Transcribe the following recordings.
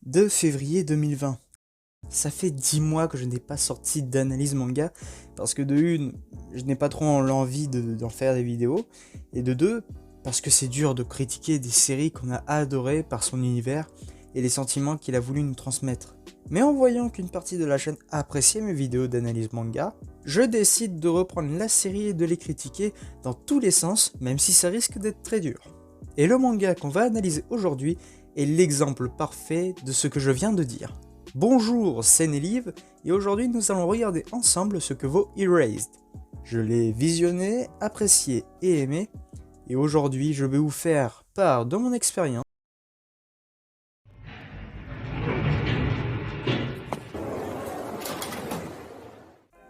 2 février 2020. Ça fait 10 mois que je n'ai pas sorti d'analyse manga, parce que de une, je n'ai pas trop l'envie d'en faire des vidéos, et de deux, parce que c'est dur de critiquer des séries qu'on a adorées par son univers et les sentiments qu'il a voulu nous transmettre. Mais en voyant qu'une partie de la chaîne appréciait mes vidéos d'analyse manga, je décide de reprendre la série et de les critiquer dans tous les sens, même si ça risque d'être très dur. Et le manga qu'on va analyser aujourd'hui est l'exemple parfait de ce que je viens de dire. Bonjour, c'est Nelive, et aujourd'hui nous allons regarder ensemble ce que vaut Erased. Je l'ai visionné, apprécié et aimé, et aujourd'hui je vais vous faire part de mon expérience.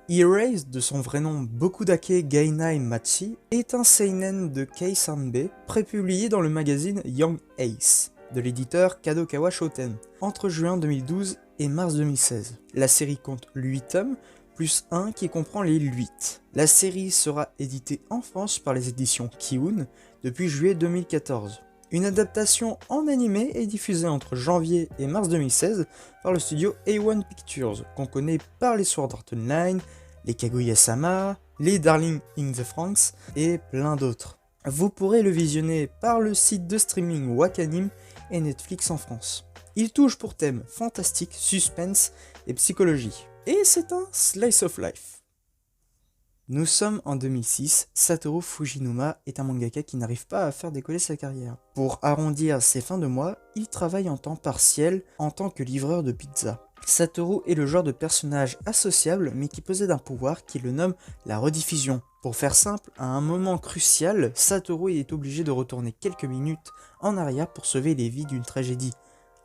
Erased, de son vrai nom Bokudake Gainai Machi, est un seinen de Kei Sanbe, prépublié dans le magazine Young Ace, de l'éditeur Kadokawa Shoten, entre juin 2012 et mars 2016. La série compte 8 tomes, plus un qui comprend les 8. La série sera éditée en France par les éditions Kiun depuis juillet 2014. Une adaptation en animé est diffusée entre janvier et mars 2016 par le studio A1 Pictures, qu'on connaît par les Sword Art Online, les Kaguya-sama, les Darling in the Franxx et plein d'autres. Vous pourrez le visionner par le site de streaming Wakanim et Netflix en France. Il touche pour thème fantastique, suspense et psychologie. Et c'est un slice of life. Nous sommes en 2006, Satoru Fujinuma est un mangaka qui n'arrive pas à faire décoller sa carrière. Pour arrondir ses fins de mois, il travaille en temps partiel en tant que livreur de pizza. Satoru est le genre de personnage associable mais qui possède un pouvoir qui le nomme la rediffusion. Pour faire simple, à un moment crucial, Satoru est obligé de retourner quelques minutes en arrière pour sauver les vies d'une tragédie.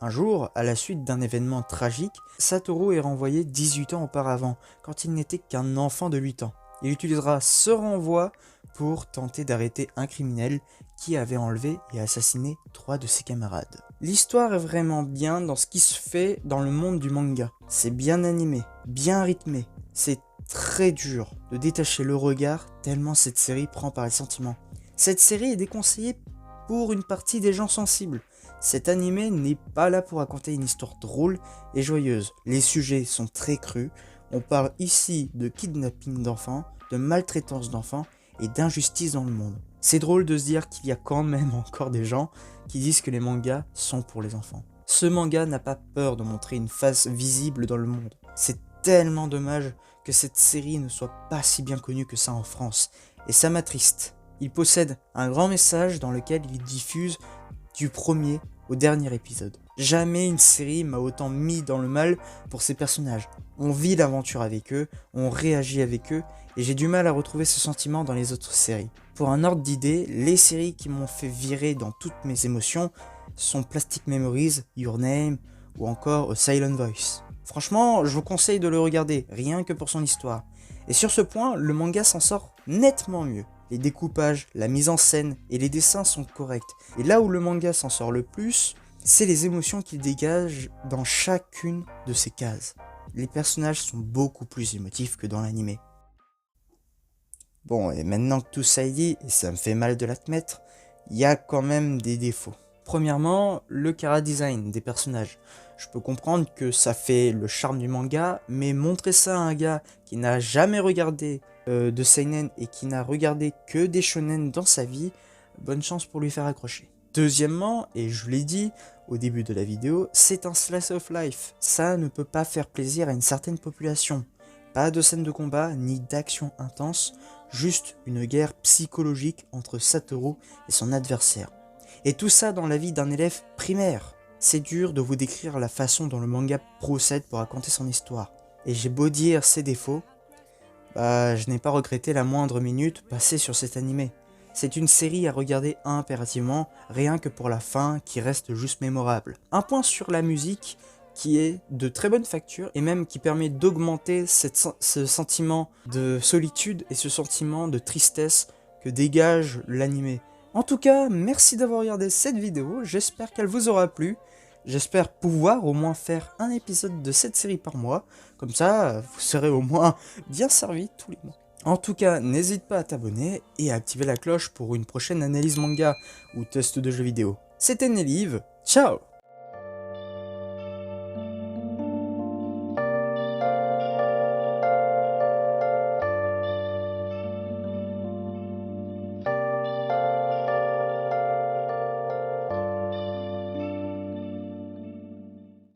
Un jour, à la suite d'un événement tragique, Satoru est renvoyé 18 ans auparavant, quand il n'était qu'un enfant de 8 ans. Il utilisera ce renvoi pour tenter d'arrêter un criminel qui avait enlevé et assassiné 3 de ses camarades. L'histoire est vraiment bien dans ce qui se fait dans le monde du manga. C'est bien animé, bien rythmé, c'est très dur de détacher le regard tellement cette série prend par les sentiments. Cette série est déconseillée pour une partie des gens sensibles. Cet animé n'est pas là pour raconter une histoire drôle et joyeuse. Les sujets sont très crus. On parle ici de kidnapping d'enfants, de maltraitance d'enfants et d'injustice dans le monde. C'est drôle de se dire qu'il y a quand même encore des gens qui disent que les mangas sont pour les enfants. Ce manga n'a pas peur de montrer une face visible dans le monde. C'est tellement dommage que cette série ne soit pas si bien connue que ça en France. Et ça m'attriste. Il possède un grand message dans lequel il diffuse du premier au dernier épisode. Jamais une série m'a autant mis dans le mal pour ces personnages. On vit l'aventure avec eux, on réagit avec eux, et j'ai du mal à retrouver ce sentiment dans les autres séries. Pour un ordre d'idée, les séries qui m'ont fait virer dans toutes mes émotions sont Plastic Memories, Your Name, ou encore A Silent Voice. Franchement, je vous conseille de le regarder, rien que pour son histoire. Et sur ce point, le manga s'en sort nettement mieux. Les découpages, la mise en scène et les dessins sont corrects. Et là où le manga s'en sort le plus, c'est les émotions qu'il dégage dans chacune de ces cases. Les personnages sont beaucoup plus émotifs que dans l'animé. Bon, et maintenant que tout ça est dit, et ça me fait mal de l'admettre, il y a quand même des défauts. Premièrement, le chara-design des personnages. Je peux comprendre que ça fait le charme du manga, mais montrer ça à un gars qui n'a jamais regardé de seinen et qui n'a regardé que des shonen dans sa vie, bonne chance pour lui faire accrocher. Deuxièmement, et je l'ai dit au début de la vidéo, c'est un slice of life. Ça ne peut pas faire plaisir à une certaine population. Pas de scène de combat ni d'action intense, juste une guerre psychologique entre Satoru et son adversaire. Et tout ça dans la vie d'un élève primaire. C'est dur de vous décrire la façon dont le manga procède pour raconter son histoire. Et j'ai beau dire ses défauts, je n'ai pas regretté la moindre minute passée sur cet animé. C'est une série à regarder impérativement, rien que pour la fin qui reste juste mémorable. Un point sur la musique qui est de très bonne facture et même qui permet d'augmenter ce sentiment de solitude et ce sentiment de tristesse que dégage l'animé. En tout cas, merci d'avoir regardé cette vidéo, j'espère qu'elle vous aura plu. J'espère pouvoir au moins faire un épisode de cette série par mois, comme ça vous serez au moins bien servi tous les mois. En tout cas, n'hésite pas à t'abonner et à activer la cloche pour une prochaine analyse manga ou test de jeux vidéo. C'était Nelive, ciao!